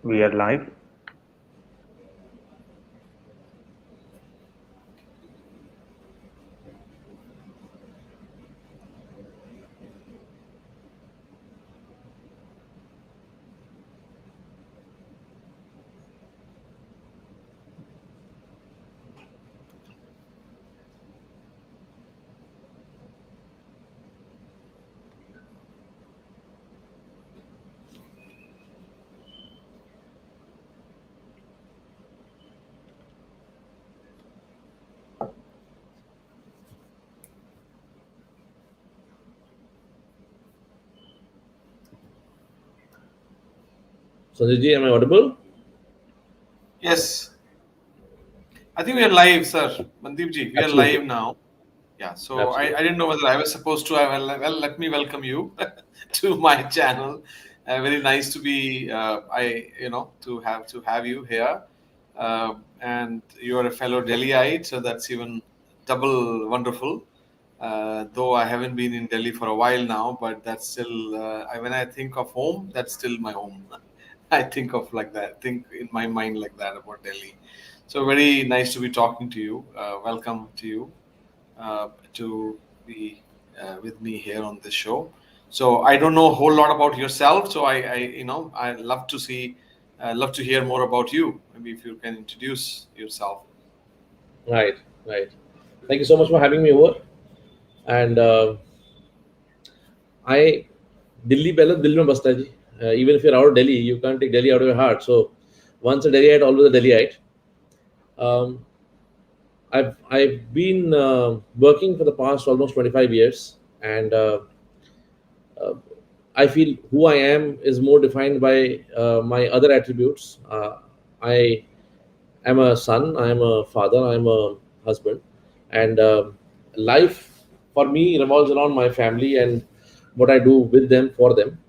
We are live. Sanjay ji, am I audible? Yes, I think we are live, sir. Mandeep ji, we are Absolutely. live now. Yeah, so I Absolutely. didn't know whether I was supposed to. Well, let me welcome you to my channel. Very nice to be. To have you here, and you are a fellow Delhiite, so that's even double wonderful. Though I haven't been in Delhi for a while now, but that's still. When I think of home, that's still my home. I think of like that. Think in my mind like that about Delhi. So very nice to be talking to you. Welcome to you to be with me here on this show. So I don't know a whole lot about yourself. So I love to hear more about you. Maybe if you can introduce yourself. Right, right. Thank you so much for having me over. And I, Delhi पहले दिल में बसता है जी. Even if you're out of Delhi, you can't take Delhi out of your heart. So once a Delhiite, always a Delhiite. Um, I've been working for the past almost 25 years, and uh, I feel who I am is more defined by my other attributes. I am a son, I am a father, I am a husband, and life for me revolves around my family and what I do with them for them.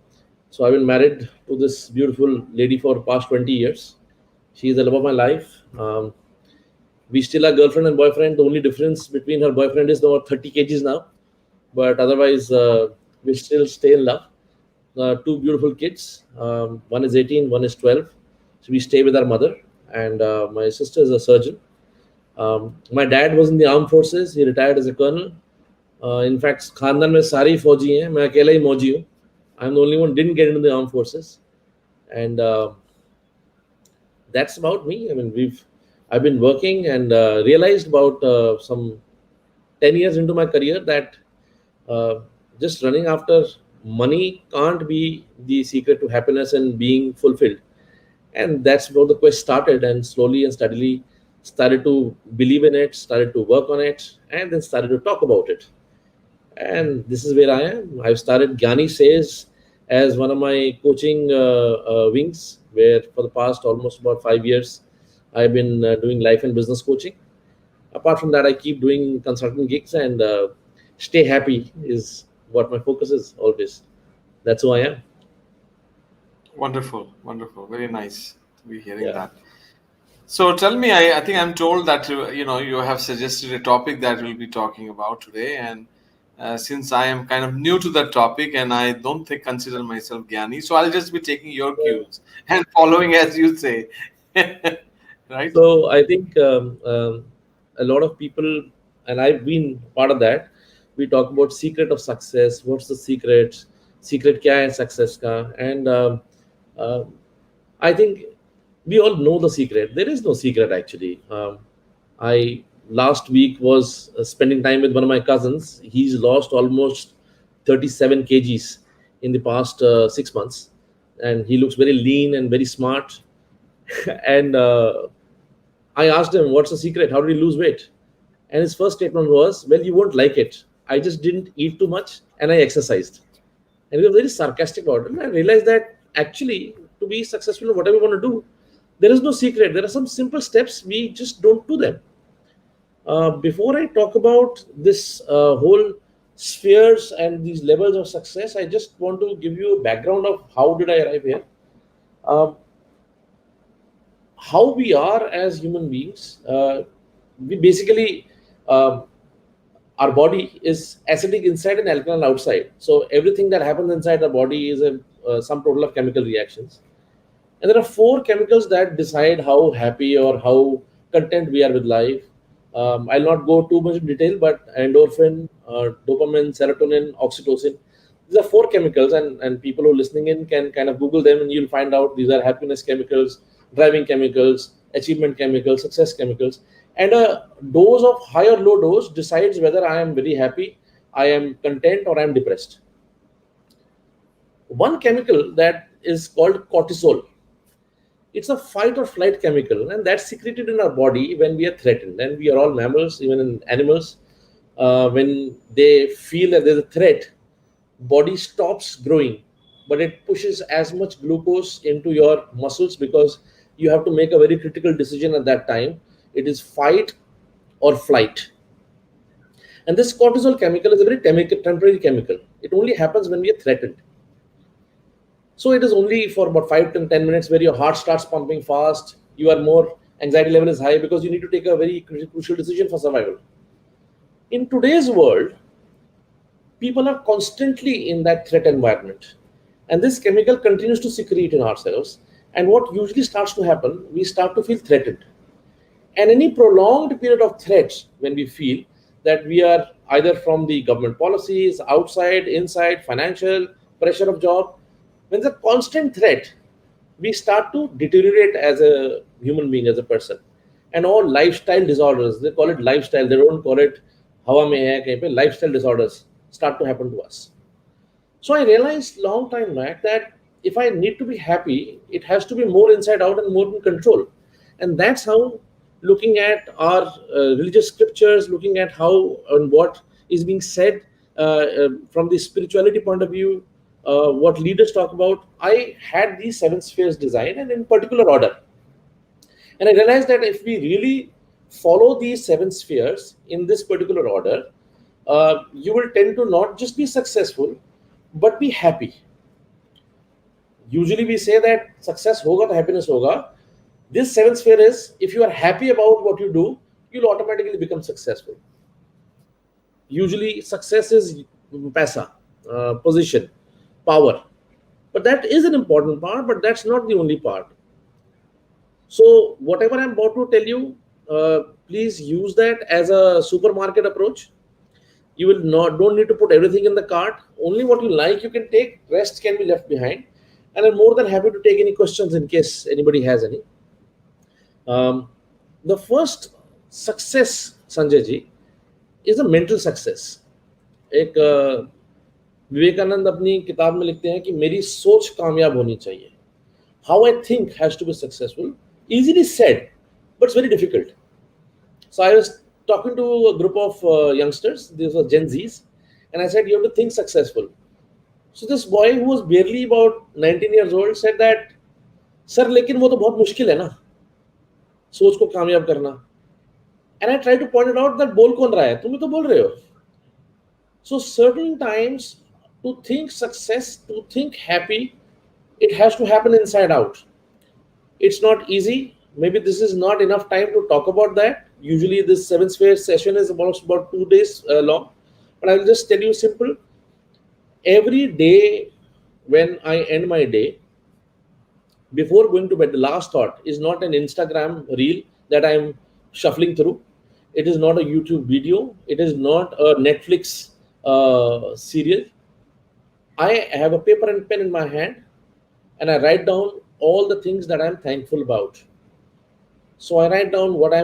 So I've been married to this beautiful lady for past 20 years. She is the love of my life. We still are girlfriend and boyfriend. The only difference between her boyfriend is about 30 kgs now, but otherwise we still stay in love. Two beautiful kids. One is 18, one is 12. So we stay with our mother, and my sister is a surgeon. My dad was in the armed forces. He retired as a colonel. In fact, खानदान में सारी फौजी हैं. मैं अकेला ही मौजी हूँ. I'm the only one didn't get into the armed forces, and that's about me. I mean, I've been working and realized about some 10 years into my career that uh, just running after money can't be the secret to happiness and being fulfilled. And that's where the quest started, and slowly and steadily started to believe in it, started to work on it, and then started to talk about it. And this is where I am. I've started Gyani Says as one of my coaching wings, where for the past almost about 5 years, I've been doing life and business coaching. Apart from that, I keep doing consulting gigs, and stay happy is what my focus is always. That's who I am. Wonderful, wonderful, very nice to be hearing Yeah. that. So tell me, I think I'm told that you have suggested a topic that we'll be talking about today, and since I am kind of new to that topic and I don't think consider myself Gyani, so I'll just be taking your cues and following as you say, right? So I think a lot of people, and I've been part of that. We talk about secret of success. What's the secret? Secret kya hai success ka? And uh, I think we all know the secret. There is no secret actually. I last week was spending time with one of my cousins. He's lost almost 37 kgs in the past 6 months, and he looks very lean and very smart. And I asked him, "What's the secret? How did he lose weight?" And his first statement was, "Well, you won't like it. I just didn't eat too much and I exercised." And he was very sarcastic about it. And I realized that actually, to be successful in whatever we want to do, there is no secret. There are some simple steps. We just don't do them. Before I talk about this whole spheres and these levels of success, I just want to give you a background of how did I arrive here. Um, how we are as human beings. We basically our body is acidic inside and alkaline outside. So everything that happens inside the body is a sum total of chemical reactions. And there are four chemicals that decide how happy or how content we are with life. I'll not go too much in detail, but endorphin, dopamine, serotonin, oxytocin. These are four chemicals, and people who are listening in can kind of Google them, and you'll find out these are happiness chemicals, driving chemicals, achievement chemicals, success chemicals. And a dose of high or low dose decides whether I am very happy, I am content, or I am depressed. One chemical that is called cortisol. It's a fight or flight chemical, and that's secreted in our body when we are threatened. And we are all mammals, even in animals. When they feel that there's a threat, body stops growing, but it pushes as much glucose into your muscles because you have to make a very critical decision at that time. It is fight or flight. And this cortisol chemical is a very temporary chemical. It only happens when we are threatened. So it is only for about 5 to 10 minutes where your heart starts pumping fast. You are more, anxiety level is high because you need to take a very crucial decision for survival. In today's world, people are constantly in that threat environment. And this chemical continues to secrete in ourselves. And what usually starts to happen, we start to feel threatened. And any prolonged period of threats, when we feel that we are either from the government policies, outside, inside, financial, pressure of job, when there's a constant threat, we start to deteriorate as a human being, as a person. And all lifestyle disorders, they call it lifestyle, they don't call it hawa mein hai kahin pe, lifestyle disorders start to happen to us. So I realized long time back that if I need to be happy, it has to be more inside out and more in control. And that's how, looking at our religious scriptures, looking at how and what is being said from the spirituality point of view, what leaders talk about, I had these seven spheres designed and in particular order. And I realized that if we really follow these seven spheres in this particular order, you will tend to not just be successful, but be happy. Usually we say that success hoga to happiness hoga. This seventh sphere is, if you are happy about what you do, you'll automatically become successful. Usually success is paisa, position, power. But that is an important part, but that's not the only part. So whatever I'm about to tell you, please use that as a supermarket approach. You will not don't need to put everything in the cart. Only what you like you can take. Rest can be left behind. And I'm more than happy to take any questions in case anybody has any. The first success, Sanjay ji, is a mental success. एक विवेकानंद अपनी किताब में लिखते हैं कि मेरी सोच कामयाब होनी चाहिए. How I think has to be successful. Easily said, but it's very difficult. So I was talking to a group of youngsters, these were Gen Zs, and I said, you have to think successful. So this boy who was barely about 19 years old said that, sir, लेकिन वो तो बहुत मुश्किल है ना, सोच को कामयाब करना. And I tried to point it out that बोल कौन रहा है, तुम ही तो बोल रहे हो. So certain times, to think success, to think happy, it has to happen inside out. It's not easy. Maybe this is not enough time to talk about that. Usually this 7 sphere session is about 2 days long. But I will just tell you simple. Every day when I end my day, before going to bed, the last thought is not an Instagram reel that I'm shuffling through. It is not a YouTube video. It is not a Netflix serial. I have a paper and pen in my hand and I write down all the things that I'm thankful about. So I write down what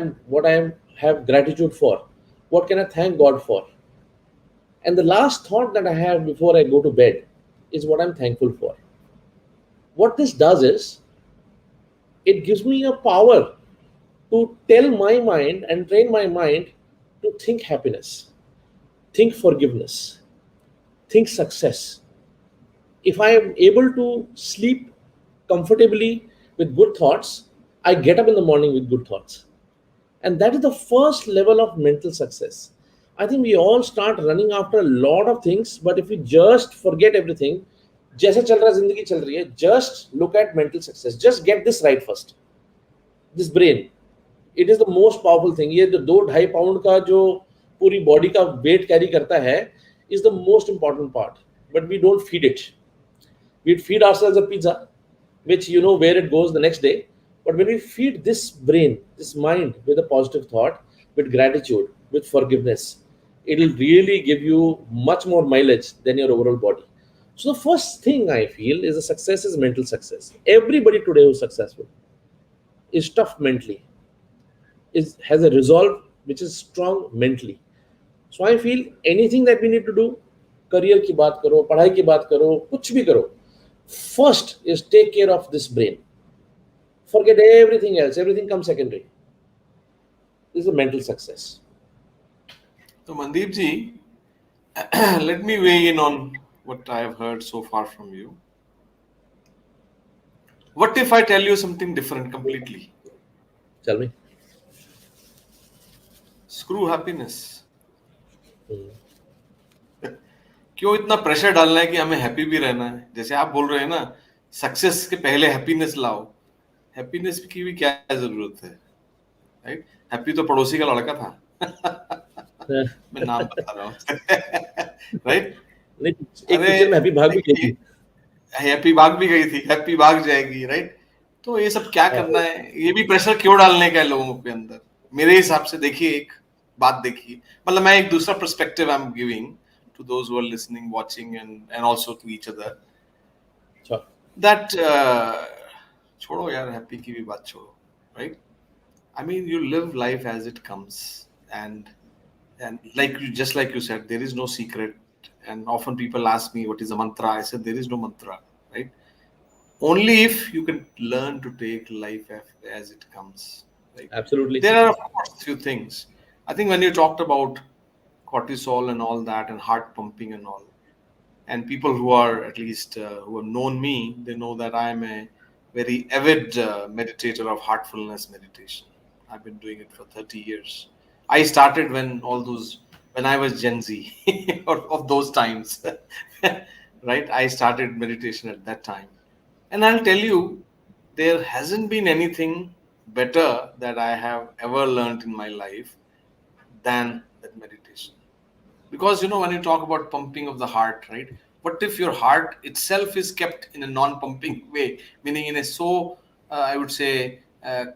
I have gratitude for. What can I thank God for? And the last thought that I have before I go to bed is what I'm thankful for. What this does is, it gives me a power to tell my mind and train my mind to think happiness, think forgiveness, think success. If I am able to sleep comfortably with good thoughts, I get up in the morning with good thoughts. And that is the first level of mental success. I think we all start running after a lot of things, but if we just forget everything, जैसे चल रहा जिंदगी चल रही है, just look at mental success. Just get this right first. This brain, it is the most powerful thing. ये जो 2-2.5 pound का जो पूरी बॉडी का वेट कैरी करता है, is the most important part. But we don't feed it. We feed ourselves a pizza. which you know where it goes the next day. But when we feed this brain, this mind with a positive thought, with gratitude, with forgiveness, it'll really give you much more mileage than your overall body. So the first thing I feel is the success is mental success. Everybody today who's successful is tough mentally, is has a resolve which is strong mentally. So I feel anything that we need to do, career की बात करो, पढ़ाई की बात करो, कुछ भी करो, first is take care of this brain. Forget everything else. Everything comes secondary. This is a mental success. So Mandeep ji, let me weigh in on what I have heard so far from you. What if I tell you something different completely? Tell me. Screw happiness. Hmm. क्यों इतना pressure डालना है कि हमें happy भी रहना है? जैसे आप बोल रहे हैं ना, सक्सेस के पहले हैप्पीनेस लाओ. हैप्पीनेस की भी क्या जरूरत है, राइट? हैप्पी तो पड़ोसी का लड़का था. मैं नाम बता रहा हूँ. राइट? नहीं, एक पिक्चर में हैप्पी भाग भी गई थी. हैप्पी भाग भी गई थी, हैप्पी भाग जाएगी, राइट? तो ये सब क्या करना है? ये भी प्रेशर क्यों डालने का है लोगों के अंदर? मेरे हिसाब से देखिए, एक बात देखिए, मतलब मैं एक दूसरा perspective I am giving to those who are listening, watching, and also to each other. Sure. That छोड़ो यार, हैप्पी की भी बात छोड़ो, right? I mean, you live life as it comes, and just like you said, there is no secret. And often people ask me, what is a mantra? I said, there is no mantra, right? Only if you can learn to take life as it comes, right? Absolutely. There are, of course, few things. I think when you talked about cortisol and all that, and heart pumping and all, and people who are at least who have known me, they know that I am a very avid meditator of heartfulness meditation. I've been doing it for 30 years. I started when I was Gen Z of those times. Right? I started meditation at that time. And I'll tell you, there hasn't been anything better that I have ever learned in my life than that meditation. Because, when you talk about pumping of the heart, right? What if your heart itself is kept in a non-pumping way, meaning in a I would say,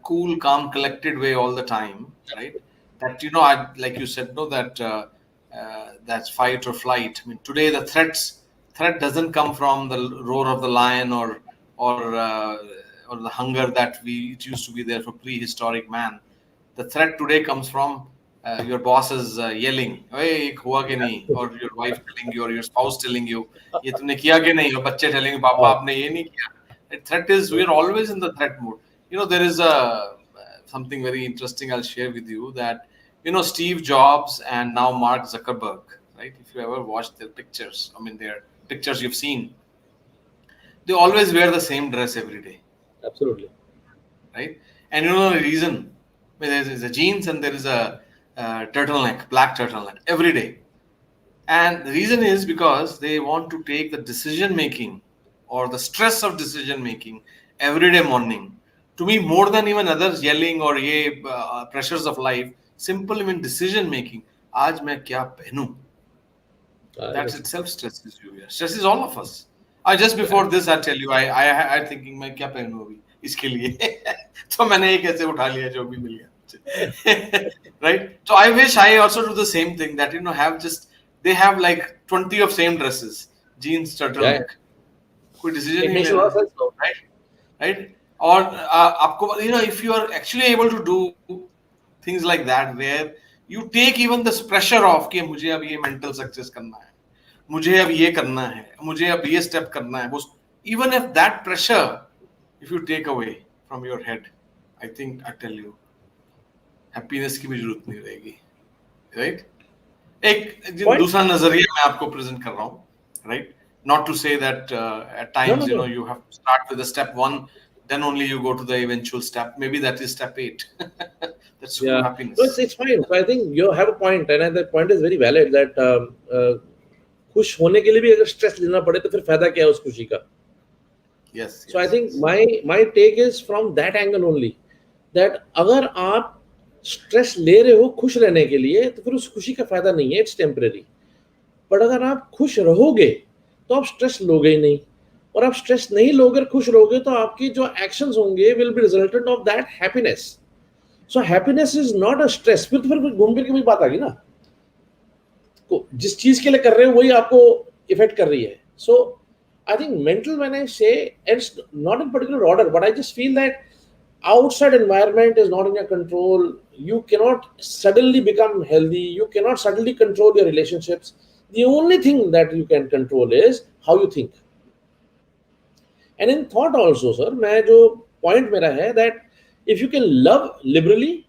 cool, calm, collected way all the time, right? That, like you said, no, that that's fight or flight. I mean, today the threat doesn't come from the roar of the lion or the hunger that it used to be there for prehistoric man. The threat today comes from your boss is yelling, "Hey, हुआ के नहीं?" or your wife telling you, or your spouse telling you, "ये तुमने किया के नहीं?" or बच्चे telling you, "पापा आपने ये नहीं किया." The threat is, we are always in the threat mode. There is something very interesting I'll share with you, that Steve Jobs and now Mark Zuckerberg, right? If you ever watched their pictures, I mean their pictures you've seen, they always wear the same dress every day. Absolutely. Right? And the reason, I mean, there's a jeans and there is a turtleneck, black turtleneck every day. And the reason is because they want to take the decision making or the stress of decision making every day morning. To me, more than even others yelling or pressures of life, simple even decision making. आज मैं क्या पहनूं? That itself stresses you. Yeah. Stresses all of us. Just before this, I tell you, I thinking मैं क्या पहनूं अभी इसके लिए. तो मैंने एक ऐसे उठा लिया जो भी मिल गया. Right? So I wish I also do the same thing, that they have like 20 of same dresses, jeans, turtleneck. कोई decision नहीं लेना, right? Or आपको if you are actually able to do things like that, where you take even this pressure off कि मुझे अब ये mental success करना है, मुझे अब ये करना है, मुझे अब ये step करना है, even if that pressure, if you take away from your head, I think I tell you, happiness की भी जरूरत नहीं रहेगी, right? एक दूसरा नजरिया मैं आपको प्रेजेंट कर रहा हूँ, right? Not to say that at times you have to start with the step 1, then only you go to the eventual step. Maybe that is step 8. That's true happiness. No, it's fine. So I think you have a point, and that point is very valid. That खुश होने के लिए भी अगर stress लेना पड़े तो फिर फायदा क्या है उस खुशी का? Yes. So I think my take is from that angle only, that अगर आप स्ट्रेस ले रहे हो खुश रहने के लिए तो फिर उस खुशी का फायदा नहीं है, इट्स टेम्परेरी. बट अगर आप खुश रहोगे तो आप स्ट्रेस लोगे ही नहीं, और आप स्ट्रेस नहीं लोगे, खुश रहोगे, तो आपकी जो एक्शंस होंगे will be resultant of that happiness. So happiness is not a stress. फिर घूम फिर के वही बात आ गई ना, जिस चीज के लिए कर रहे हो वही आपको इफेक्ट कर रही है. So I think mental, when I say, it's not in particular order, but I just feel that outside environment is not in your control. You cannot suddenly become healthy. You cannot suddenly control your relationships. The only thing that you can control is how you think. And in thought also, sir, मैं जो point मेरा है that if you can love liberally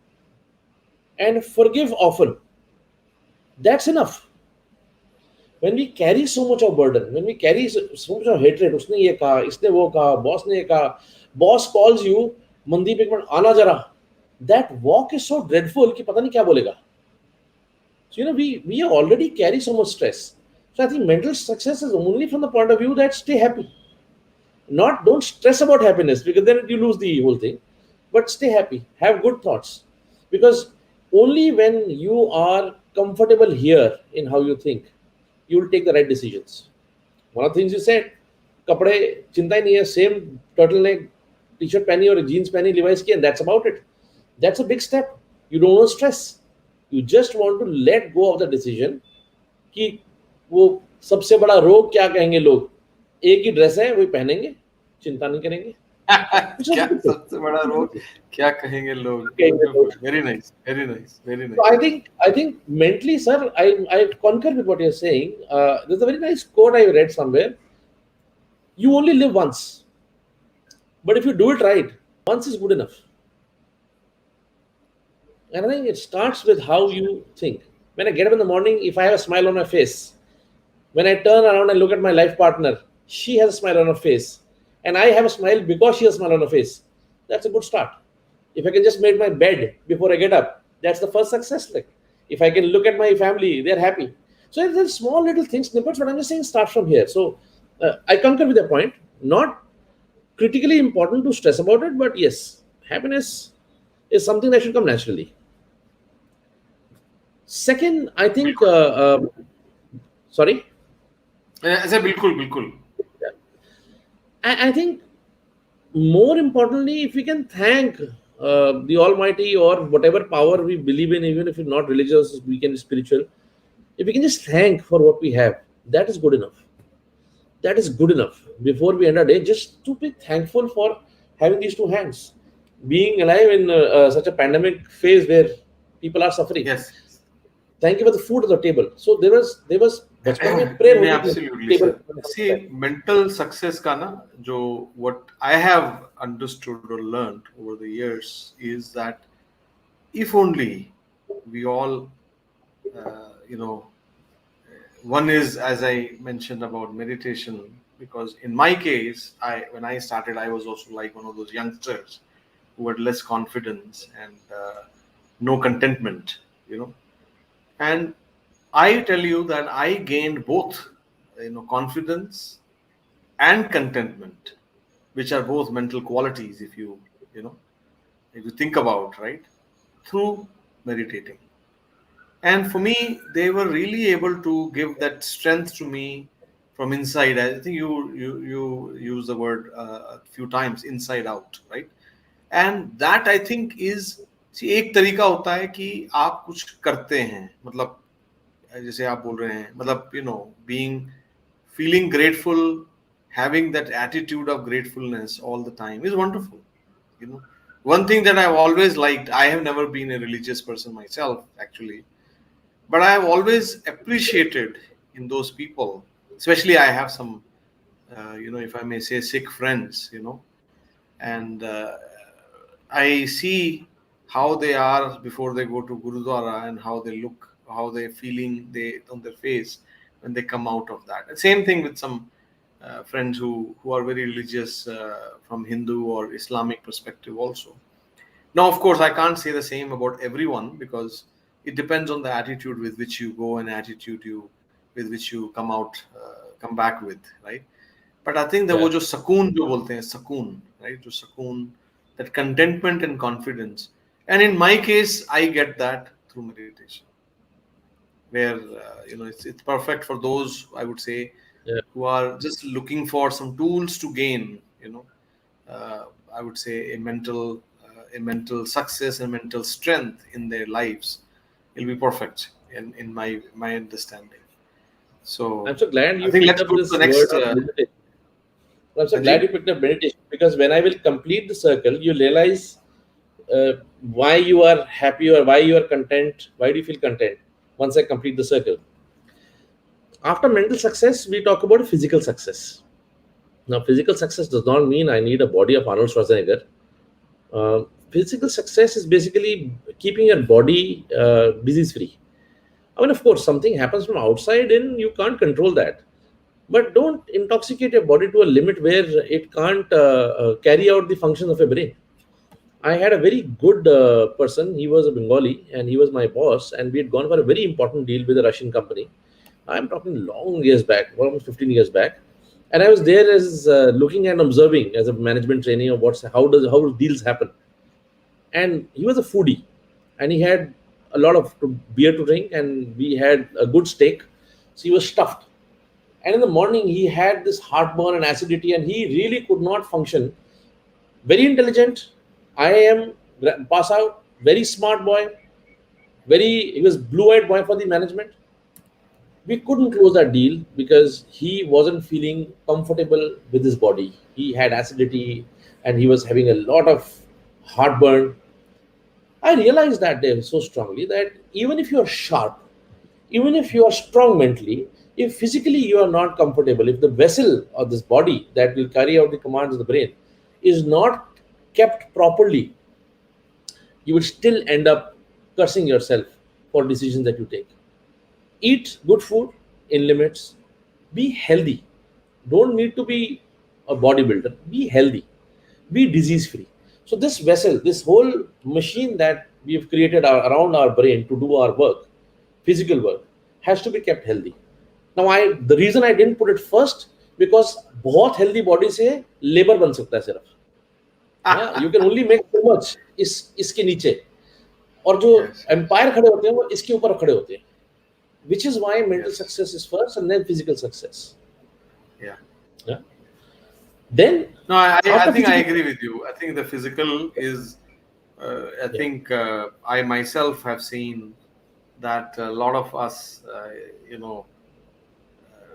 and forgive often, that's enough. When we carry so much of burden, when we carry so much of hatred, उसने ये कहा, इसने वो कहा, बॉस ने ये कहा, बॉस calls you, मनदीप एक मिनट आना जरा, that walk is so dreadful कि पता नहीं क्या बोलेगा. So we already carry so much stress. So I think mental success is only from the point of view that stay happy. Don't stress about happiness, because then you lose the whole thing. But stay happy, have good thoughts, because only when you are comfortable here in how you think, you will take the right decisions. One of the things you said, कपड़े चिंता ही नहीं है, same turtle neck T shirt पहनी और jeans पहनी Levi's की, and that's about it. That's a big step. You don't want stress. You just want to let go of the decision कि वो सबसे बड़ा रोग क्या कहेंगे लोग, एक ही ड्रेस है वही पहनेंगे, चिंता नहीं करेंगे. क्या सबसे बड़ा रोग क्या कहेंगे लोग. Very nice, very nice, very nice. So I think mentally, sir, I concur with what you're saying. There's a very nice quote I read somewhere. You only live once, but if you do it right, once is good enough. And I think it starts with how you think. When I get up in the morning, if I have a smile on my face, when I turn around and look at my life partner, she has a smile on her face, and I have a smile because she has a smile on her face, that's a good start. If I can just make my bed before I get up, that's the first success. Like, if I can look at my family, they're happy. So there's small little things, snippets, but I'm just saying start from here. So I concur with your point. Not critically important to stress about it, but yes, happiness is something that should come naturally. Second, I think, sorry? ऐसे बिल्कुल. I think more importantly, if we can thank the Almighty or whatever power we believe in, even if we're not religious, we can be spiritual. If we can just thank for what we have, that is good enough. That is good enough. Before we end our day, just to be thankful for having these two hands, being alive in such a pandemic phase where people are suffering. Yes. Thank you for the food at the table. So there was बचपन में prayer होती थी Absolutely, table sir. See, mental success का ना जो what I have understood or learned over the years is that if only we all, one is, as I mentioned about meditation, because in my case, when I started, I was also like one of those youngsters who had less confidence and no contentment, and I tell you that I gained both, confidence and contentment, which are both mental qualities. If you think about, right, through meditating. And for me, they were really able to give that strength to me from inside. I think you use the word a few times, inside out, right? And that I think is, see, एक तरीका होता है कि आप कुछ करते हैं, मतलब जैसे आप बोल रहे हैं, मतलब being feeling grateful, having that attitude of gratefulness all the time is wonderful. One thing that I've always liked, I have never been a religious person myself, actually, but I have always appreciated in those people, especially I have some, if I may say, Sikh friends, and I see how they are before they go to Gurudwara and how they look, how they're feeling on their face when they come out of that. And same thing with some friends who are very religious from Hindu or Islamic perspective also. Now, of course, I can't say the same about everyone, because it depends on the attitude with which you go and attitude with which you come back with, right? But I think that wo jo sukoon jo bolte hain, sukoon, right? Jo sukoon, that contentment and confidence. And in my case, I get that through meditation, where it's perfect for those, I would say, Yeah. who are just looking for some tools to gain, I would say a mental success and mental strength in their lives, will be perfect in my understanding. I'm So so glad I you think picked let's up go to the this word next. of meditation. I'm so glad you Ajay? picked up meditation, because when I will complete the circle, you realize uh, why you are happy or why you are content. Why do you feel content once I complete the circle? After mental success, we talk about physical success. Now, physical success does not mean I need a body of Arnold Schwarzenegger. Physical success is basically keeping your body disease free. I mean, of course, something happens from outside in, you can't control that. But don't intoxicate your body to a limit where it can't carry out the functions of a brain. I had a very good person. He was a Bengali and he was my boss, and we had gone for a very important deal with a Russian company. I'm talking long years back, almost 15 years back. And I was there as looking and observing as a management trainee of how deals happen. And he was a foodie, and he had a lot of beer to drink, and we had a good steak. So he was stuffed, and in the morning he had this heartburn and acidity, and he really could not function. Very intelligent, I am pass out, very smart boy, very, he was blue-eyed boy for the management. We couldn't close that deal because he wasn't feeling comfortable with his body. He had acidity, and he was having a lot of heartburn. I realized that day so strongly that even if you are sharp, even if you are strong mentally, if physically you are not comfortable, if the vessel or this body that will carry out the commands of the brain is not kept properly, you will still end up cursing yourself for decisions that you take. Eat good food in limits, be healthy. Don't need to be a bodybuilder, be healthy, be disease free. So this vessel, this whole machine that we've created around our brain to do our work, physical work, has to be kept healthy. Now, the reason I didn't put it first, because बहुत healthy body से labor बन सकता है सिर्फ. हाँ, you can only make so much इसके नीचे, और जो Yes, yes. एम्पायर खड़े होते हैं वो इसके ऊपर खड़े होते हैं, which is why mental Yes. success is first and then physical success. Yeah. Yeah. Then No, I after think I physical, agree with you. I think the physical is, I yeah, think I myself have seen that a lot of us,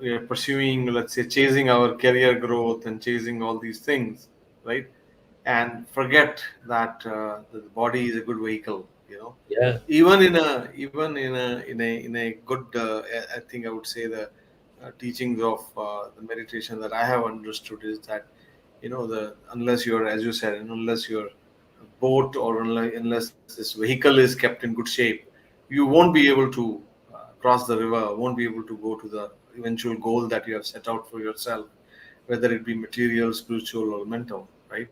we are pursuing, let's say, chasing our career growth and chasing all these things, right? And forget that the body is a good vehicle, yeah, even in a good, I think I would say the teachings of the meditation that I have understood is that, the unless you're, as you said, unless your boat or unless this vehicle is kept in good shape, you won't be able to cross the river, won't be able to go to the eventual goal that you have set out for yourself, whether it be material, spiritual, or mental, right?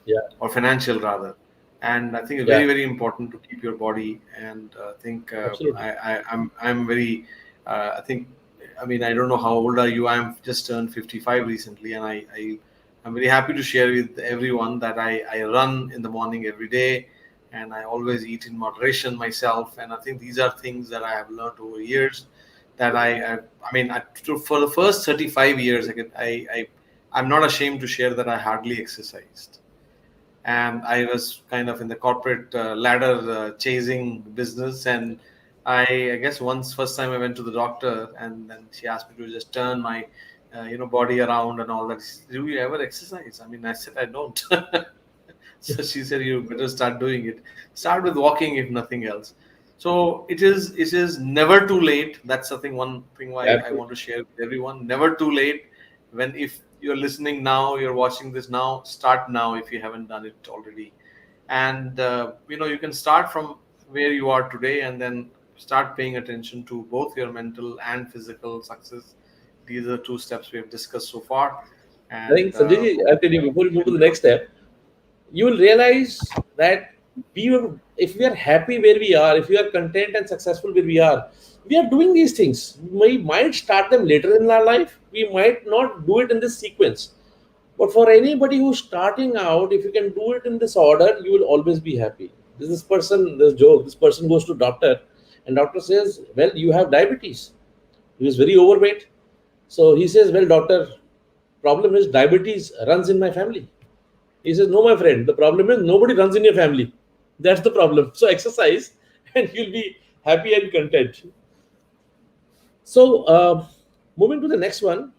yeah, Or financial rather. And I think it's very, yeah, very important to keep your body. And I think absolutely. I'm very, I think, I mean, I don't know how old are you. I'm just turned 55 recently, and I'm very happy to share with everyone that I run in the morning every day, and I always eat in moderation myself. And I think these are things that I have learned over years. That I mean, for the first 35 years, I'm not ashamed to share that I hardly exercised, and I was kind of in the corporate ladder chasing business. And I guess once first time I went to the doctor, and then she asked me to just turn my body around and all that. She said, do you ever exercise? I mean, I said I don't. So she said you better start doing it. Start with walking if nothing else. So it is never too late. That's something, one thing why I want Absolutely. to share with everyone. Never too late. When if you're listening now, you're watching this now, start now if you haven't done it already. And you can start from where you are today, and then start paying attention to both your mental and physical success. These are two steps we have discussed so far. I think And Sanjay ji, I'll tell you before we move to the next step, you will realize that if we are happy where we are, if we are content and successful where we are doing these things. We might start them later in our life. We might not do it in this sequence. But for anybody who's starting out, if you can do it in this order, you will always be happy. This person, this joke, this person goes to doctor, and doctor says, well, you have diabetes. He was very overweight. So he says, well, doctor, problem is diabetes runs in my family. He says, no, my friend, the problem is nobody runs in your family. That's the problem. So exercise and you'll be happy and content. So, moving to the next one,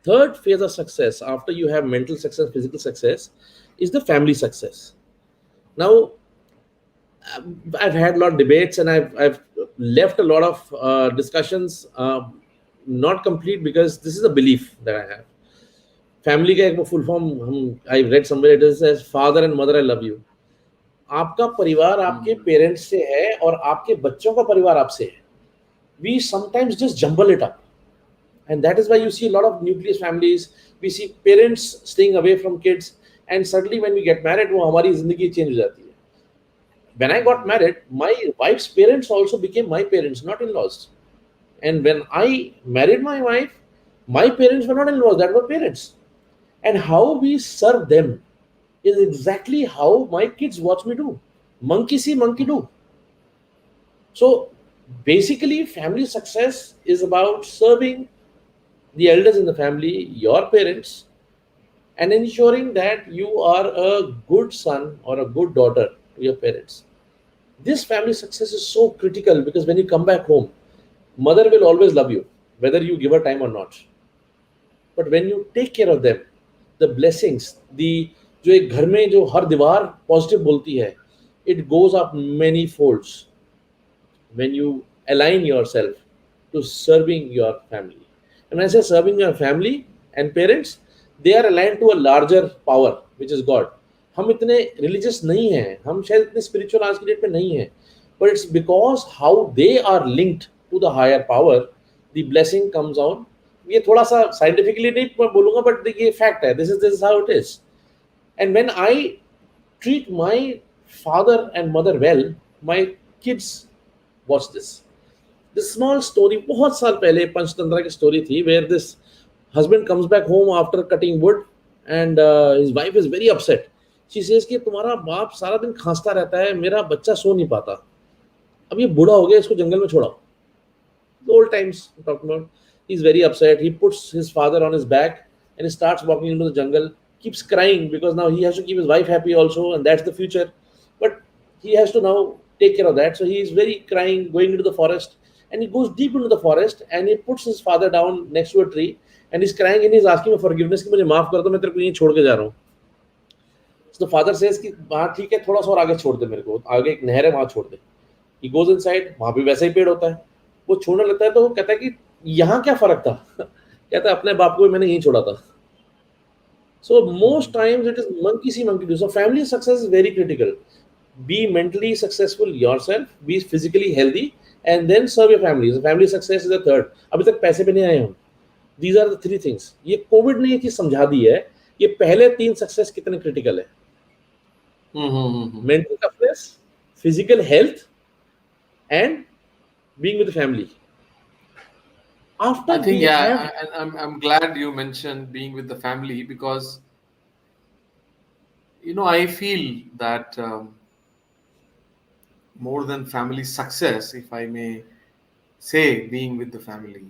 third phase of success after you have mental success, physical success, is the family success. Now, I've had a lot of debates and I've left a lot of discussions not complete because this is a belief that I have. Family का एक वो full form हम I read somewhere it is as father and mother I love you. आपका परिवार आपके parents से है और आपके बच्चों का परिवार आपसे है. We sometimes just jumble it up and that is why you see a lot of nucleus families. We see parents staying away from kids and suddenly when we get married वो हमारी जिंदगी चेंज हो जाती है. When I got married, my wife's parents also became my parents, not in-laws. And when I married my wife, my parents were not in-laws, that were parents. And how we serve them is exactly how my kids watch me do. Monkey see, monkey do. So basically, family success is about serving the elders in the family, your parents, and ensuring that you are a good son or a good daughter to your parents. This family success is so critical because when you come back home, mother will always love you, whether you give her time or not. But when you take care of them, the blessings, the जो एक घर में जो हर दीवार positive बोलती है, it goes up many folds when you align yourself to serving your family. And when I say serving your family and parents, they are aligned to a larger power, which is God. हम इतने religious नहीं हैं, हम शायद इतने spiritual आज की date में नहीं हैं, but it's because how they are linked to the higher power, the blessing comes out. ये थोड़ा सा scientifically नहीं मैं बोलूँगा, but ये fact है. This is how it is. And when I treat my father and mother well, my kids watch this. This small story, बहुत साल पहले पंचतंत्रा की स्टोरी थी, where this husband comes back home after cutting wood and his wife is very upset. She says कि तुम्हारा बाप सारा दिन खांसता रहता है, मेरा बच्चा सो नहीं पाता, अब ये बूढ़ा हो गया, इसको जंगल में छोड़ाओ. The old times I'm talking about. He's very upset. He puts his father on his back and he starts walking into the jungle, keeps crying because now he has to keep his wife happy also, and that's the future. But he has to now take care of that. So he is very crying, going into the forest, and he goes deep into the forest and he puts his father down next to a tree and he's crying and he's asking for forgiveness कि मुझे माफ कर दो, मैं तेरे को यहीं छोड़ के जा रहा हूँ. So the father says कि हाँ ठीक है, थोड़ा सा और आगे छोड़ दे मेरे को, आगे एक नहर है वहां छोड़ दे. He goes inside, वहां भी वैसा ही पेड़ होता है, वो छोड़ने लगता है तो वो कहता है कि यहाँ क्या फर्क था. कहता है अपने बाप को मैंने यहीं छोड़ा था. So most times it is monkey see monkey do. So family success is very critical. Be mentally successful yourself, be physically healthy, and then serve your family. So family success is the third. अभी तक पैसे पे नहीं आए हम. These are the three things. ये Covid ने ये चीज समझा दी है, ये पहले तीन सक्सेस कितने क्रिटिकल है. Mental toughness, physical health, and being with the family. After I think we have, I'm glad you mentioned being with the family because I feel that more than family success, if I may say, being with the family,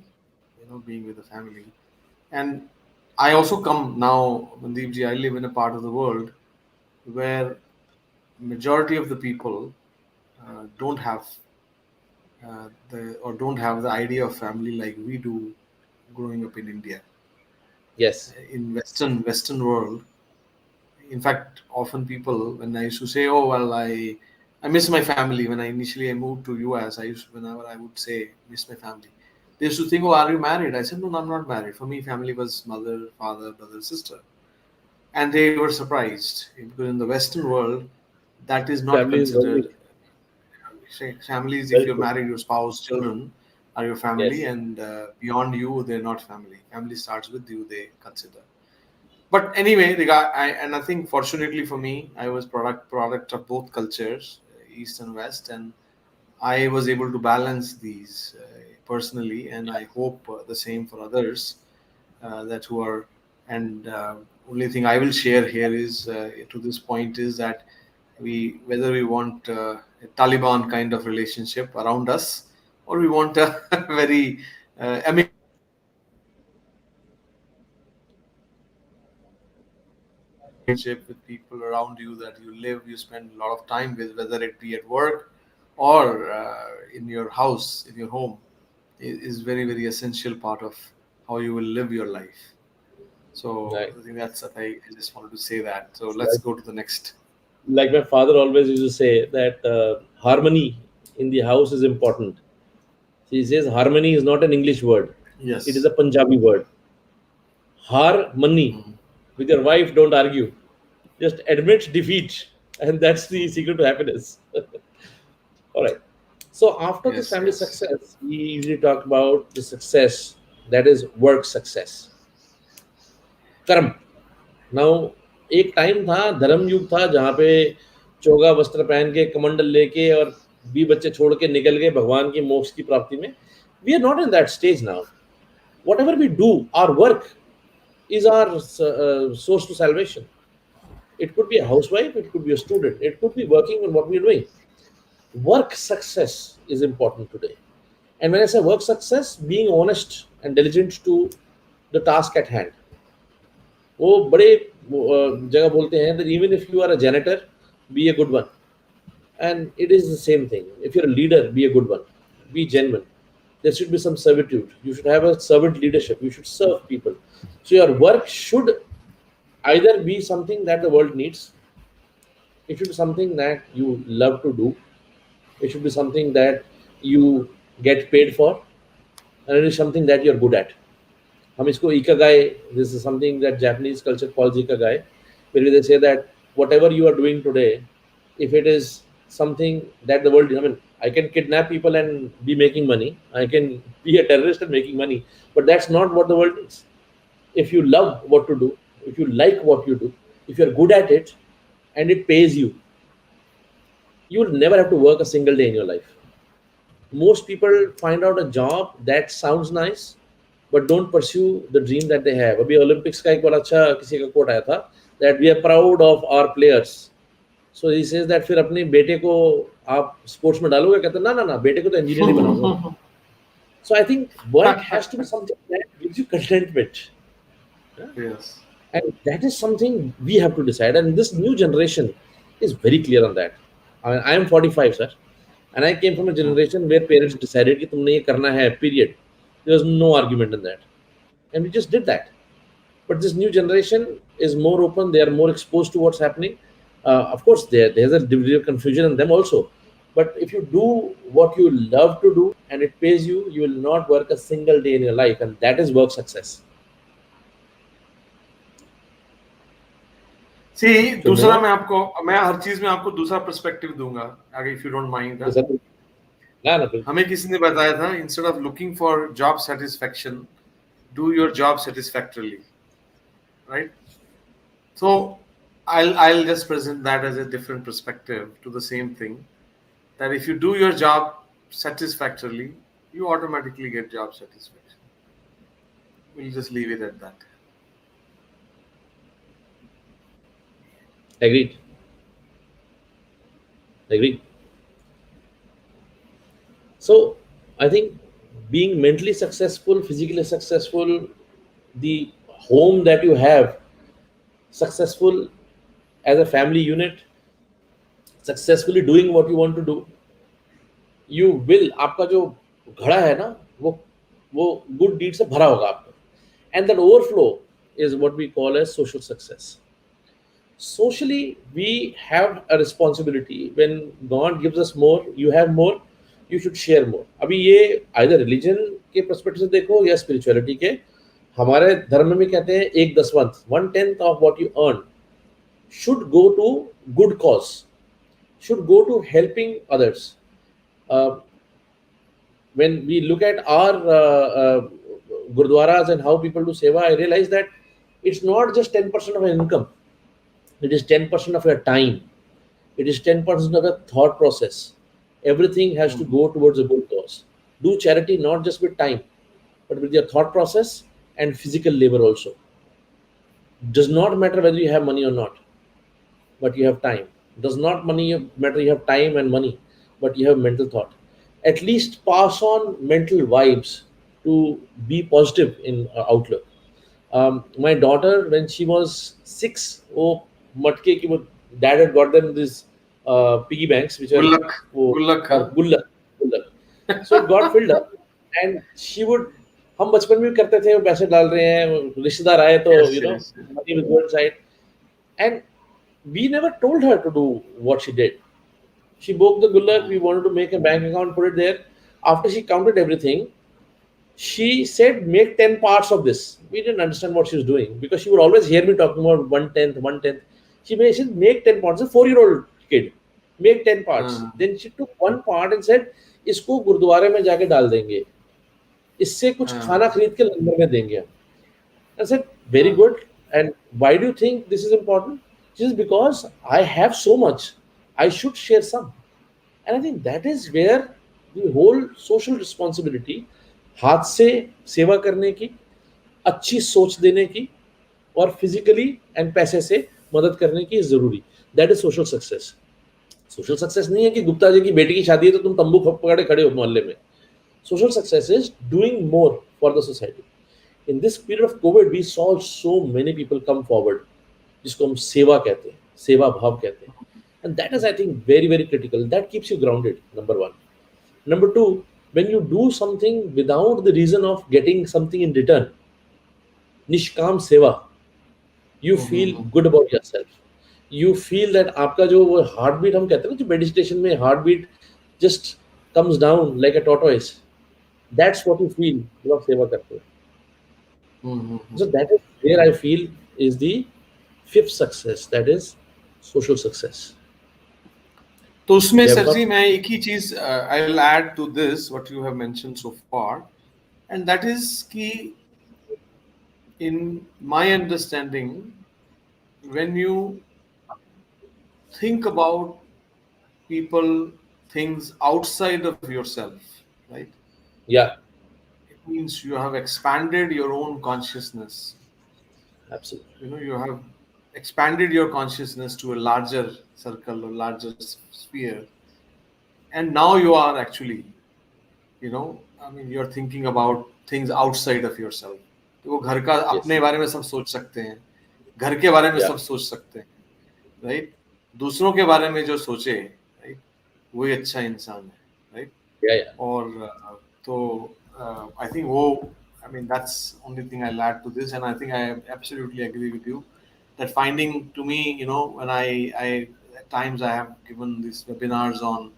being with the family. And I also come now, Mandeep ji, I live in a part of the world where majority of the people don't have don't have the idea of family like we do growing up in India. yes, In Western world, in fact, often people, when I used to say, oh well, I miss my family, when I initially moved to US, whenever I would say miss my family, they used to think, oh, are you married? I said, no, I'm not married. For me, family was mother, father, brother, sister. And they were surprised because in the Western world, that is not family is only considered. Families, if very you're true. married, your spouse, children are your family, Yes, and beyond you, they're not family. Family starts with you, they consider. But anyway, I think fortunately for me, I was product of both cultures, East and West, and I was able to balance these personally, and I hope the same for others that who are. And only thing I will share here is to this point is that whether we want a Taliban kind of relationship around us, or we want a very amicable relationship with people around you that you live, you spend a lot of time with, whether it be at work or in your house, in your home, is very, very essential part of how you will live your life. So Right. I think that's what I just wanted to say that. So It's let's go to the next. like my father always used to say that harmony in the house is important. He says harmony is not an English word; it is Yes. a Punjabi word. Harmony. Mhm. With your wife, don't argue. Just admit defeat, and that's the secret to happiness. All right. So after this Yes, family yes. success, we usually talk about the success that is work success. कर्म. Now एक time था, धर्म युग था, जहाँ पे चोगा वस्त्र पहन के कमंडल लेके और 20 बच्चे छोड़ के निकल गए भगवान की मोक्ष की प्राप्ति में. We are not in that stage now. Whatever we do, our work is our source to salvation. It could be a housewife, it could be a student, it could be working on what we're doing. Work success is important today. And when I say work success, being honest and diligent to the task at hand. वो बड़े जगह बोलते हैं that even if you are a janitor, be a good one. And it is the same thing. If you're a leader, be a good one. Be genuine. There should be some servitude. You should have a servant leadership. You should serve people. So your work should either be something that the world needs, it should be something that you love to do, it should be something that you get paid for, and it is something that you're good at. हम इसको ikigai, this is something that Japanese culture calls ikigai, where they say that whatever you are doing today, if it is something that the world, I mean, I can kidnap people and be making money, I can be a terrorist and making money, but that's not what the world needs. If you love what to do, if you like what you do, if you're good at it and it pays you, you will never have to work a single day in your life. Most people find out a job that sounds nice but don't pursue the dream that they have. अभी Olympics का एक बड़ा अच्छा किसी का coat आया था that we are proud of our players. So he says that फिर अपने बेटे को आप स्पोर्ट्स में डालोगे, कहते ना ना ना, बेटे को तो इंजीनियर ही बनाऊंगा. So I think work has to be something that gives you contentment. Yes. And that is something we have to decide. And this new generation is very clear on that. I am 45, sir. And I came from a generation where parents decided कि तुमने ये करना है, period. There was no argument in that. And we just did that. But this new generation is more open. They are more exposed to what's happening. Of course, there's a degree of confusion in them also. But if you do what you love to do and it pays you, you will not work a single day in your life. And that is work success. C So दूसरा more, मैं हर चीज में आपको दूसरा perspective दूंगा, अगर if you don't mind. ना ना बिल्कुल. हमें किसी ने बताया था, instead of looking for job satisfaction, do your job satisfactorily, right? So I'll just present that as a different perspective to the same thing, that if you do your job satisfactorily, you automatically get job satisfaction. We'll just leave it at that. Agreed. Agreed. So I think being mentally successful, physically successful, the home that you have, successful as a family unit, successfully doing what you want to do, you will, आपका जो घड़ा है ना, वो good deeds से भरा होगा आपका. And that overflow is what we call as social success. Socially, we have a responsibility. When God gives us more, you have more, you should share more. अभी ये either religion के perspective से देखो या spirituality के, हमारे धर्म में कहते हैं 1/10, 1/10 of what you earn should go to good cause, should go to helping others. When we look at our gurdwaras and how people do seva, I realize that it's not just 10% of our income. It is 10% of your time. It is 10% of your thought process. Everything has to go towards a good cause. Do charity not just with time, but with your thought process and physical labor also. Does not matter whether you have money or not, but you have time. Does not matter you have time and money, but you have mental thought. At least pass on mental vibes to be positive in outlook. My daughter, when she was 6, वो मटके की वो dad had got them this piggy banks which are Gullak. वो Gullak, और huh? गुल्लक so it got filled up and she would हम बचपन में भी करते थे वो पैसे डाल रहे हैं रिश्तेदार आए तो Yes, you know yes. money will go inside and we never told her to do what she did. She broke the gullak. We wanted to make a bank account, put it there. After she counted everything, she said, make 10 parts of this. We didn't understand what she was doing because she would always hear me talking about one tenth. Said, make 10 parts. A 4-year-old kid, make 10 parts. Then she took one part and said, इसको गुरुद्वारे में जाके डाल देंगे इससे कुछ खाना खरीद के लंगर में देंगे हम I said, very good. And why do you think this is important? Just because I have so much, I should share some. And I think that is where the whole social responsibility, हाथ से सेवा करने की, अच्छी सोच देने की, और फिजिकली एंड पैसे से मदद करने की जरूरी. That is social success. Social success नहीं है कि गुप्ता जी की बेटी की शादी है तो तुम तंबू पकड़े खड़े हो मोहल्ले में. Social success is doing more for the society. In this period of COVID, we saw so many people come forward, जिसको हम सेवा कहते हैं, सेवा भाव कहते हैं. And that is, I think, very, very critical. That keeps you grounded, number one. Number two, when you do something without the reason of getting something in return, निष्काम सेवा, you feel good about yourself. You feel that आपका जो वो heartbeat हम कहते हैं ना जो meditation में heartbeat just comes down like a tortoise. That's what you feel जब आप सेवा करते हो. So that is where I feel is the fifth success, that is social success. तो उसमें सर जी मैं एक ही चीज I will add to this what you have mentioned so far and that is कि in my understanding when you think about people things outside of yourself right या it means you have expanded your own consciousness. Absolutely. You know, you have expanded your consciousness to a larger circle or larger sphere, and now you are actually, you know, I mean, you're thinking about things outside of yourself. तो वो घर का अपने बारे में सब सोच सकते हैं, घर के बारे में सब सोच सकते हैं, राइट? दूसरों के बारे में जो सोचे, राइट, वही अच्छा इंसान है, राइट? और तो I think I mean that's only thing I'll add to this, and I think I absolutely agree with you that finding, to me, you know, when I at times I have given these webinars on,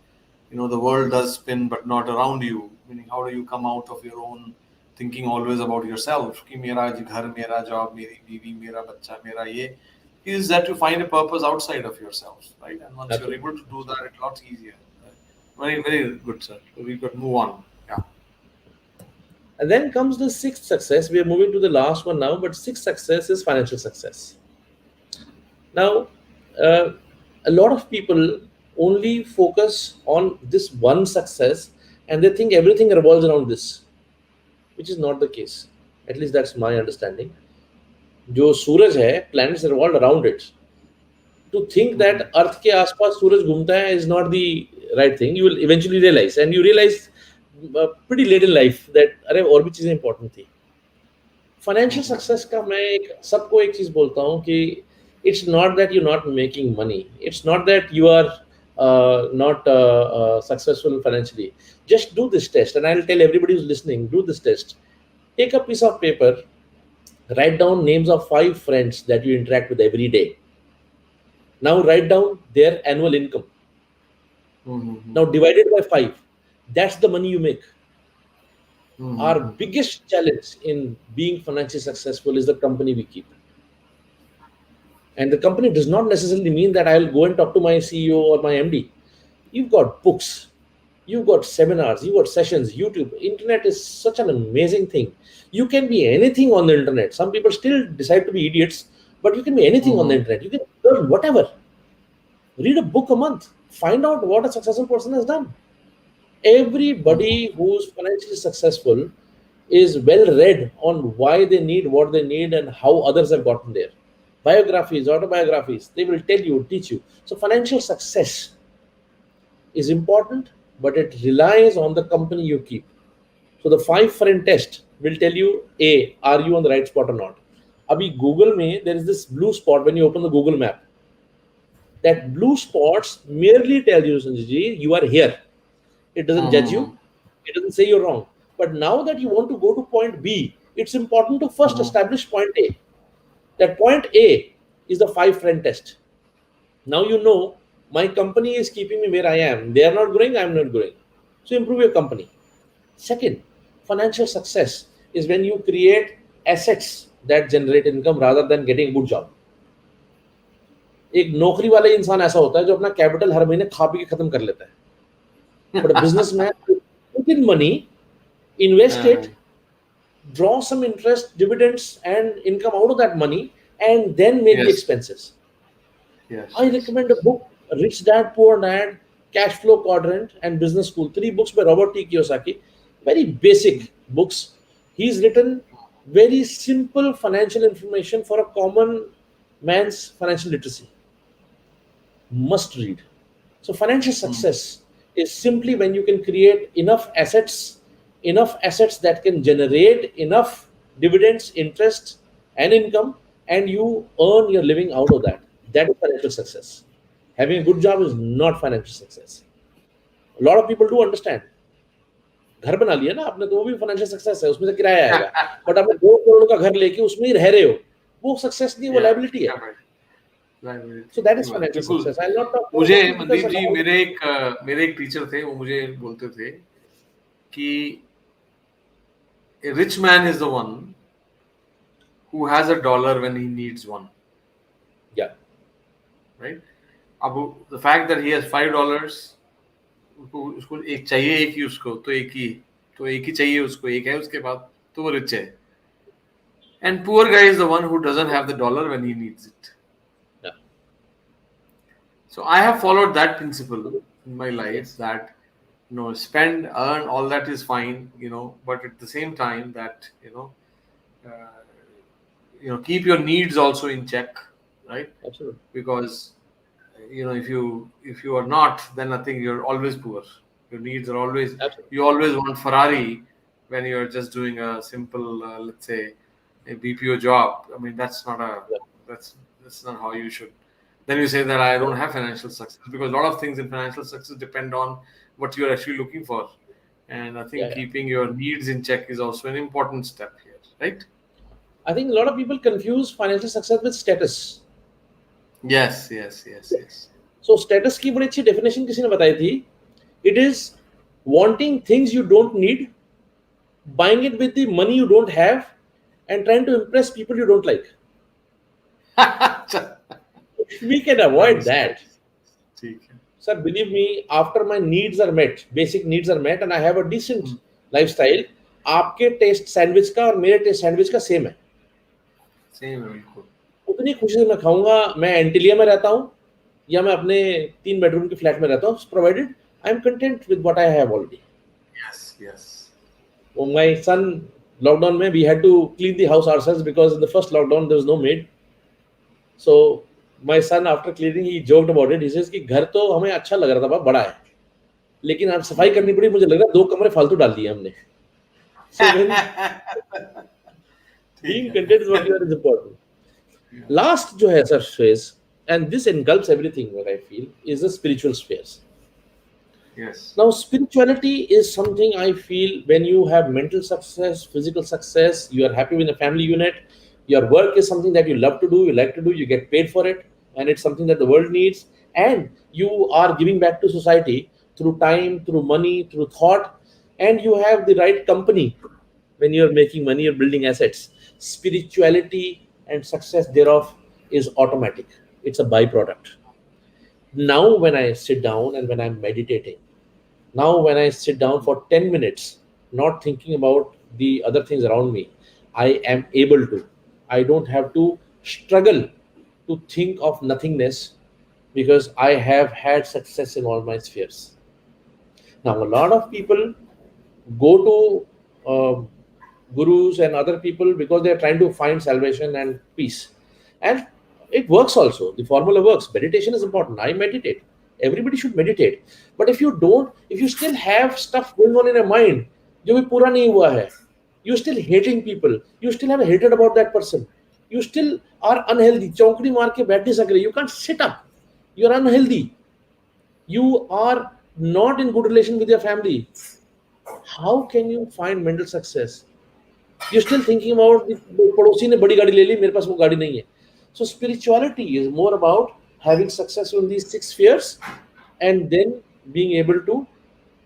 you know, the world does spin but not around you, meaning how do you come out of your own thinking always about yourself कि मेरा घर, मेरा job, मेरी बीवी, मेरा बच्चा, मेरा ये, is that you find a purpose outside of yourself, right? And once you're able to do that, it's a lot easier. Very, very good, sir. We could move on. And then comes the sixth success. We are moving to the last one now, but sixth success is financial success. Now, a lot of people only focus on this one success and they think everything revolves around this, which is not the case. At least that's my understanding. जो सूरज है, planets revolve around it. To think that Earth के आसपास सूरज घूमता है is not the right thing. You will eventually realize, and you realize pretty late in life that अरे और भी चीजें important थी. Financial success का मैं सबको एक चीज बोलता हूँ कि it's not that you're not making money. It's not that you are not successful financially. Just do this test, and I'll tell everybody who's listening, do this test. Take a piece of paper, write down names of 5 friends that you interact with every day. Now write down their annual income. Now divide it by 5. That's the money you make. Our biggest challenge in being financially successful is the company we keep. And the company does not necessarily mean that I'll go and talk to my CEO or my MD. You've got books, you've got seminars, you've got sessions, YouTube. Internet is such an amazing thing. You can be anything on the internet. Some people still decide to be idiots, but you can be anything on the internet. You can learn whatever. Read a book a month. Find out what a successful person has done. Everybody who's financially successful is well read on why they need what they need and how others have gotten there. Biographies, autobiographies, they will tell you, teach you. So financial success is important, but it relies on the company you keep. So the 5-friend test will tell you, A, are you on the right spot or not? Abhi Google mein, there is this blue spot when you open the Google map. That blue spots merely tell you, Sanjay ji, you are here. It doesn't judge you. It doesn't say you're wrong. But now that you want to go to point B, it's important to first establish point A. That point A is the 5-friend test. Now you know my company is keeping me where I am. They are not growing, I am not growing. So improve your company. Second, financial success is when you create assets that generate income rather than getting a good job. एक नौकरी वाला ही इंसान ऐसा होता है जो अपना capital हर महीने खा पी के खत्म कर लेता है. But a businessman put in money, invest it, draw some interest, dividends, and income out of that money, and then make the Yes. expenses. Yes. I recommend a book, Rich Dad, Poor Dad, Cash Flow Quadrant, and Business School. 3 books by Robert T. Kiyosaki. Very basic books. He's written very simple financial information for a common man's financial literacy. Must read. So financial success is simply when you can create enough assets that can generate enough dividends, interest, and income, and you earn your living out of that. That is financial success. Having a good job is not financial success. A lot of people do understand. घर बना लिया ना आपने तो वो भी financial success है, उसमें से किराया आएगा. बट आपने 2 करोड़ का घर लेके उसमें ही रह रहे हो, वो सक्सेस नहीं, वो लायबिलिटी है. So that is financial success. I'll not talk. मुझे मनदीप जी मेरे एक टीचर थे, वो मुझे बोलते थे कि a rich man is the one who has a dollar when he needs one. Yeah. Right? अब the fact that he has $5, उसको एक चाहिए, एक ही उसको तो एक ही चाहिए उसको, एक है उसके बाद तो वो रिच है. And poor guy is the one who doesn't have the dollar when he needs it. Yeah. So I have followed that principle in my life that spend, earn, all that is fine, but at the same time that keep your needs also in check, right? Absolutely. Because if you are not, then I think you're always poor. Your needs are always. Absolutely. You always want Ferrari when you're just doing a simple, let's say, a BPO job. I mean, that's not how you should. Then you say that I don't have financial success, because a lot of things in financial success depend on what you're actually looking for. And I think keeping your needs in check is also an important step here, right? I think a lot of people confuse financial success with status. Yes. So status की बड़ी अच्छी definition किसी ने बताई थी. It is wanting things you don't need, buying it with the money you don't have, and trying to impress people you don't like. We can avoid that. Sir, believe me, after my needs are met, basic needs are met, and I have a decent lifestyle, आपके test sandwich का और मेरे test sandwich का same है. बिल्कुल. उतनी खुशी से मैं खाऊंगा. मैं एंटिलिया में रहता हूँ या मैं अपने 3 बेडरूम के फ्लैट में रहता हूँ, provided I am content with what I have already. Yes. Oh, my son, lockdown में we had to clean the house ourselves because in the first lockdown there was no maid. So my son, after cleaning, he joked about it. He says कि घर तो हमें अच्छा लग रहा था, बड़ा है, लेकिन आप सफाई करनी पड़ी, मुझे लग रहा है 2 कमरे फालतू डाल दिए हमने. So being content is what is important. Last जो है sir phase, and this engulfs everything what I feel, is the spiritual spheres. Yes. Now spirituality is something I feel when you have mental success, physical success, you are happy with a family unit, your work is something that you love to do, you like to do, you get paid for it, and it's something that the world needs, and you are giving back to society through time, through money, through thought, and you have the right company. When you're making money, you're building assets. Spirituality and success thereof is automatic. It's a byproduct. Now when I sit down and when I'm meditating, now when I sit down for 10 minutes, not thinking about the other things around me, I am able to. I don't have to struggle to think of nothingness because I have had success in all my spheres. Now, a lot of people go to gurus and other people because they are trying to find salvation and peace. And it works also. The formula works. Meditation is important. I meditate. Everybody should meditate. But if you don't, if you still have stuff going on in your mind, जो भी पूरा नहीं हुआ है, you're still hating people, you still have a hatred about that person, you still are unhealthy, चौकड़ी मार के बैठ नहीं सक रहे, you can't sit up, you're unhealthy, you are not in good relation with your family, how can you find mental success? You're still thinking about पड़ोसी ने बड़ी गाड़ी ले ली, मेरे पास वो गाड़ी नहीं है. So spirituality is more about having success in these 6 spheres and then being able to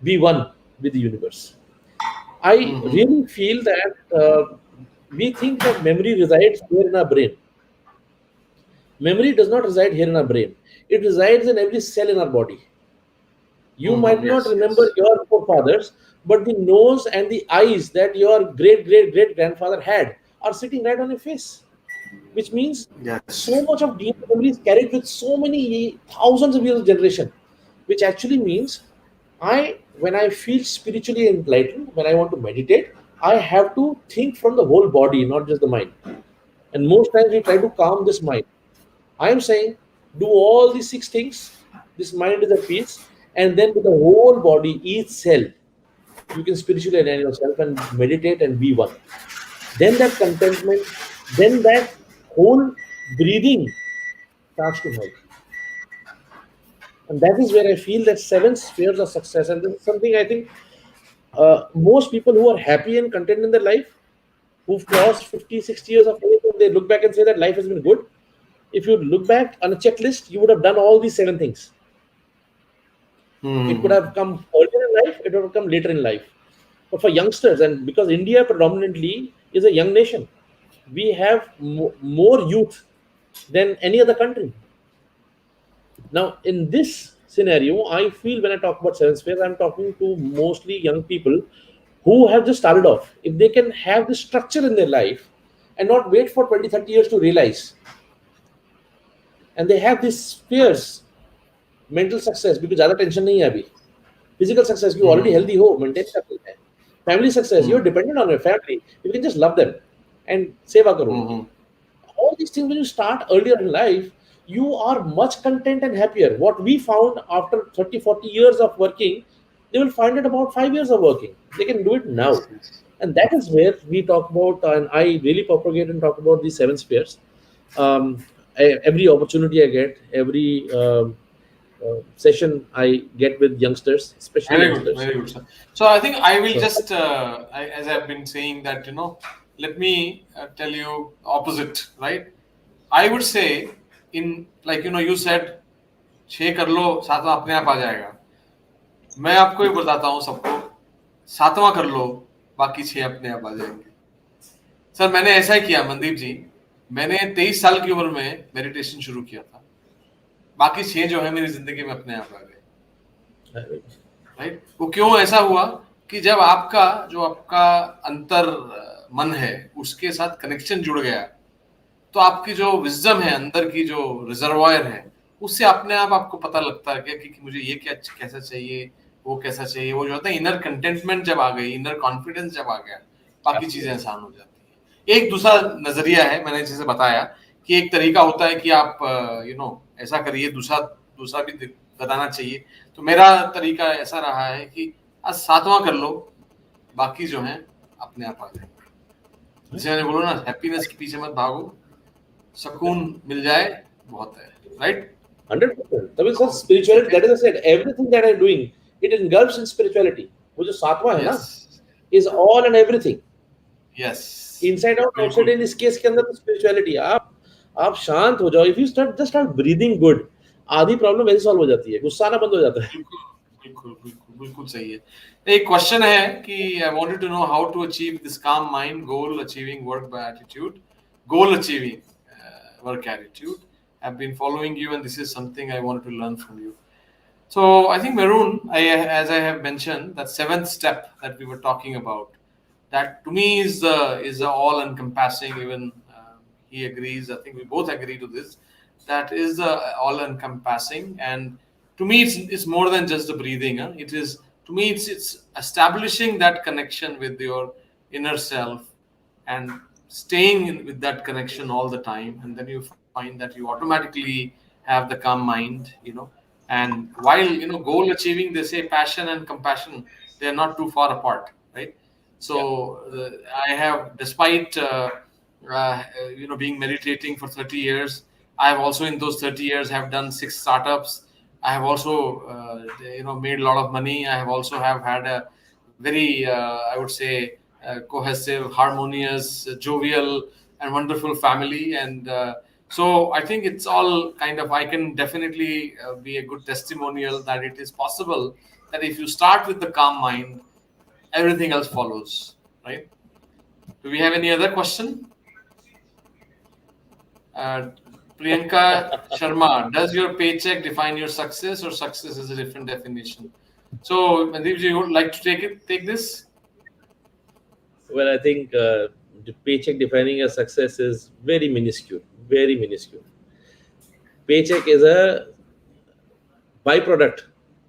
be one with the universe. I Mm-hmm. really feel that we think that memory resides here in our brain. Memory does not reside here in our brain. It resides in every cell in our body. You Mm-hmm. might not Yes, remember yes. your forefathers, but the nose and the eyes that your great great great grandfather had are sitting right on your face, which means so Yes. much of DNA memory is carried with so many thousands of years of generation, which actually means when I feel spiritually enlightened, when I want to meditate, I have to think from the whole body, not just the mind. And most times we try to calm this mind. I am saying do all these 6 things, this mind is at peace, and then with the whole body, each cell, you can spiritually align yourself and meditate and be one. Then that contentment, then that whole breathing starts to help. And that is where I feel that 7 spheres of success. And this is something I think most people who are happy and content in their life, who've crossed 50, 60 years of age, and they look back and say that life has been good. If you look back on a checklist, you would have done all these 7 things. It could Mm-hmm. have come earlier in life, it would have come later in life. But for youngsters, and because India predominantly is a young nation, we have more youth than any other country. Now, in this scenario, I feel when I talk about 7 spheres, I'm talking to mostly young people who have just started off. If they can have this structure in their life and not wait for 20, 30 years to realize, and they have these spheres, mental success, because ज़्यादा tension नहीं है अभी. Physical success, you already Mm-hmm. healthy हो, maintain करते हैं. Family success, you're Mm-hmm. dependent on your family. You can just love them and सेवा करो उनकी. Mm-hmm. All these things, when you start earlier in life, you are much content and happier. What we found after 30, 40 years of working, they will find it about 5 years of working. They can do it now. Yes, yes. And that is where we talk about, and I really propagate and talk about these 7 spheres. Every opportunity I get, every session I get with youngsters, especially youngsters. Very good, sir. So I think I will So, just, as I've been saying that, let me tell you opposite, right? I would say in like you said, 6 कर लो 7वां अपने आप आ जाएगा. मैं आपको ही बताता हूँ सबको, 7वां कर लो बाकी 6 अपने आप आ जाएंगे. सर मैंने ऐसा ही किया मनदीप जी. मैंने 23 साल की उम्र में मेडिटेशन शुरू किया था. बाकी 6 जो है मेरी जिंदगी में अपने आप आ गए. राइट. वो क्यों ऐसा हुआ कि जब आपका अंतर मन है उसके साथ कनेक्शन जुड़ गया, तो आपकी जो विजडम है, अंदर की जो रिजर्वायर है, उससे अपने आप आपको पता लगता है कि मुझे ये क्या कैसा चाहिए, वो कैसा चाहिए. वो जो होता है इनर कंटेंटमेंट जब आ गई, इनर कॉन्फिडेंस जब आ गया, बाकी चीजें आसान हो जाती है. एक दूसरा नजरिया है, मैंने जैसे बताया कि एक तरीका होता है कि आप ऐसा करिए, दूसरा भी बताना चाहिए. तो मेरा तरीका ऐसा रहा है कि आज 7वां कर लो, बाकी जो है अपने आप आ जाएंगे. जैसे मैंने बोला ना, हैप्पीनेस के पीछे मत भागो, सुकून मिल जाए बहुत है. Right. 100%. That means spirituality, that is I said, everything that I'm doing, it engulfs in spirituality. वो जो 7वां है ना, yes is all and everything. Yes Inside out, outside बिल्कुल in. इस केस के अंदर तो spirituality. आप शांत हो जाओ. If you start breathing good, आधी प्रॉब्लम वैसे सॉल्व हो जाती है. गुस्सा आना बंद हो जाता है. बिल्कुल बिल्कुल बिल्कुल बिल्कुल सही है. एक क्वेश्चन है कि I wanted to know how to achieve this calm mind goal achieving work by attitude. Goal achieving work attitude. I've been following you and this is something I wanted to learn from you. So I think Maroon, as I have mentioned, that 7th step that we were talking about, that to me is the all encompassing. Even he agrees. I think we both agree to this. That is the all encompassing, and to me it's more than just the breathing. It is, to me it's establishing that connection with your inner self and staying with that connection all the time, and then you find that you automatically have the calm mind. And while goal achieving, they say passion and compassion, they are not too far apart, right? So Yeah. I have, despite being meditating for 30 years, I have also in those 30 years have done 6 startups. I have also made a lot of money. I have also have had a very I would say cohesive, harmonious, jovial, and wonderful family. And so I think it's all kind of, I can definitely be a good testimonial that it is possible that if you start with the calm mind, everything else follows, right? Do we have any other question? Uh, Priyanka Sharma, does your paycheck define your success, or success is a different definition? So, Mandeep, you would like to take this? Well, I think the paycheck defining a success is very minuscule, very minuscule. Paycheck is a byproduct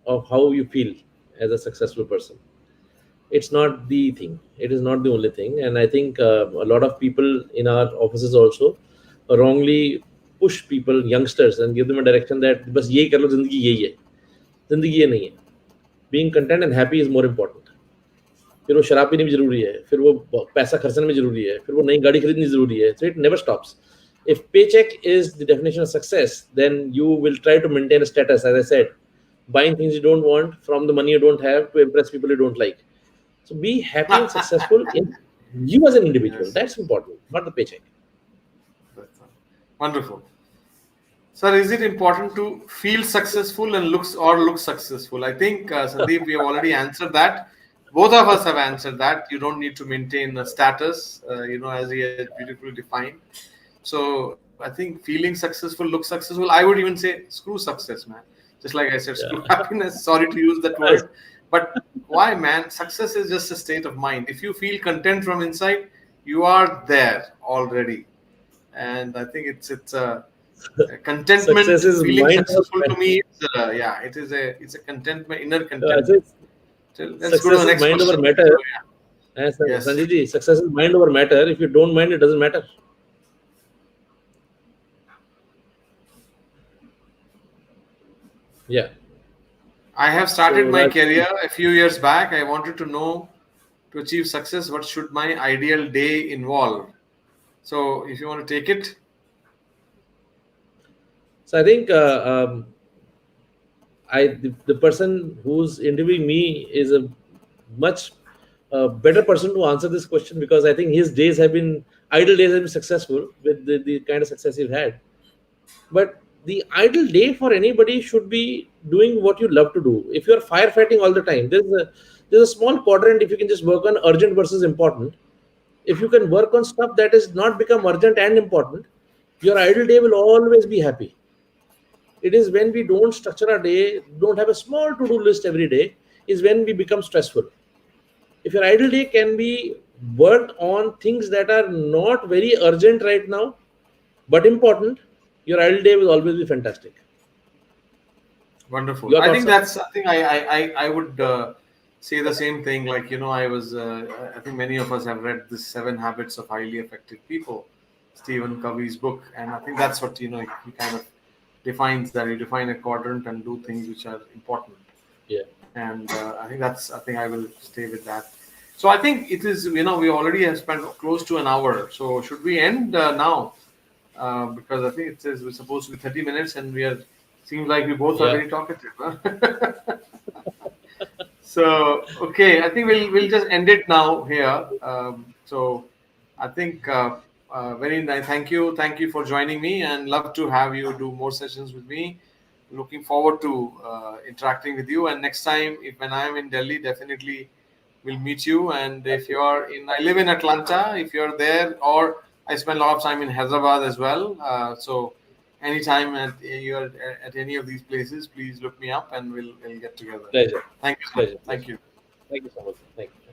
of how you feel as a successful person. It's not the thing. It is not the only thing. And I think a lot of people in our offices also wrongly push people, youngsters, and give them a direction that बस यही कर लो, जिंदगी यही है. जिंदगी ये नहीं है. Being content and happy is more important. फिर वो शराब पीनी भी जरूरी है, फिर वो पैसा खर्चना भी जरूरी है, फिर वो नई गाड़ी खरीदनी जरूरी है. So it never stops. If paycheck is the definition of success, then you will try to maintain a status, as I said, buying things you don't want from the money you don't have to impress people you don't like. So be happy and successful in you as an individual. Yes. That's important, not the paycheck. Wonderful. Sir, is it important to feel successful and look successful? I think, Sandeep, we have already answered that. Both of us have answered that. You don't need to maintain a status, as he has beautifully defined. So I think feeling successful, look successful. I would even say, screw success, man. Just like I said, screw happiness. Sorry to use that word. But why, man? Success is just a state of mind. If you feel content from inside, you are there already. And I think it's a contentment. Success is Feeling mind successful over to me, it's a contentment, inner matter. contentment. So let's go to Success the is next mind over question. matter. So, Yes, Yes. Sanjay ji, success is mind over matter. If you don't mind, it doesn't matter. Yeah. I have started So my that's career a few years back. I wanted to know, to achieve success, what should my ideal day involve? So if you want to take it, so I think the person who's interviewing me is a much better person to answer this question, because I think his days have been idle days have been successful with the kind of success he's had. But the ideal day for anybody should be doing what you love to do. If you're firefighting all the time, there's a small quadrant. If you can just work on urgent versus important, if you can work on stuff that is not become urgent and important, your ideal day will always be happy. It is when we don't structure our day, don't have a small to-do list every day, is when we become stressful. If your ideal day can be worked on things that are not very urgent right now but important, your ideal day will always be fantastic. wonderful. Your I thoughts, think sir? that's. I think I would say the same thing. Like I was. I think many of us have read this Seven Habits of Highly Effective People, Stephen Covey's book, and I think that's what he kind of defines, that you define a quadrant and do things which are important. Yeah. And I think I will stay with that. So I think it is. We already have spent close to an hour. So should we end now? Because I think it says we're supposed to be 30 minutes, and we are. Seems like we both are Yeah. very talkative. Huh? So okay, I think we'll just end it now here. So I think very nice. Thank you for joining me, and love to have you do more sessions with me. Looking forward to interacting with you. And next time, if when I'm in Delhi, definitely will meet you. And if you're in, I live in Atlanta. If you're there, or I spend a lot of time in Hyderabad as well. So anytime you're at any of these places, please look me up, and we'll get together. Pleasure. Thank you, sir. Pleasure. Thank Pleasure. you. Thank you so much. Thank you.